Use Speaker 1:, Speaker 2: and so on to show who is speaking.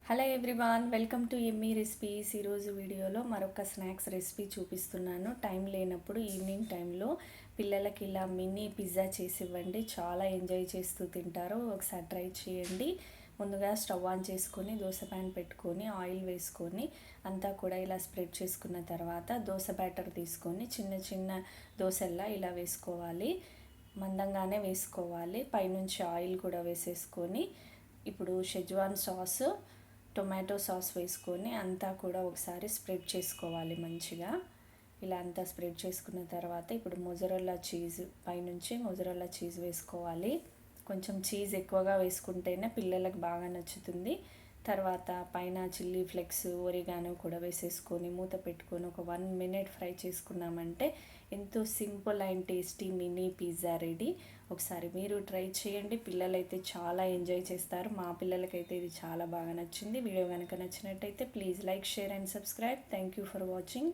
Speaker 1: Hello everyone, welcome to Emmy recipes. ఈరోజు వీడియోలో మరొక స్నాక్స్ రెసిపీ చూపిస్తున్నాను. టైం లేనప్పుడు ఈవినింగ్ టైంలో పిల్లలకి ఇలా మినీ పిజ్జా చేసి ఇవ్వండి, చాలా ఎంజాయ్ చేస్తూ తింటారు. ఒకసారి ట్రై చేయండి. ముందుగా స్టవ్ ఆన్ చేసుకొని దోశ ప్యాన్ పెట్టుకొని ఆయిల్ వేసుకొని అంతా కూడా ఇలా స్ప్రెడ్ చేసుకున్న తర్వాత దోశ బ్యాటర్ తీసుకొని చిన్న చిన్న దోశల్లా ఇలా వేసుకోవాలి. మందంగానే వేసుకోవాలి. పైనుంచి ఆయిల్ కూడా వేసేసుకొని ఇప్పుడు షెజ్వాన్ సాస్, టొమాటో సాస్ వేసుకొని అంతా కూడా ఒకసారి స్ప్రెడ్ చేసుకోవాలి మంచిగా. ఇలా అంతా స్ప్రెడ్ చేసుకున్న తర్వాత ఇప్పుడు మొజరెల్లా చీజ్, పైనుంచి మొజరెల్లా చీజ్ వేసుకోవాలి. కొంచెం చీజ్ ఎక్కువగా వేసుకుంటేనే పిల్లలకు బాగా నచ్చుతుంది. తర్వాత పైన చిల్లీ ఫ్లేక్స్, ఒరిగానో కూడా వేసేసుకొని మూత పెట్టుకొని ఒక 1 మినిట్ ఫ్రై చేసుకున్నామంటే ఎంతో simple and tasty mini pizza ready. ఒకసారి మీరు ట్రై చేయండి. పిల్లలైతే చాలా ఎంజాయ్ చేస్తారు. మా పిల్లలకైతే ఇది చాలా బాగా నచ్చింది. వీడియో కనుక నచ్చినట్టయితే please like, share and subscribe. Thank you for watching.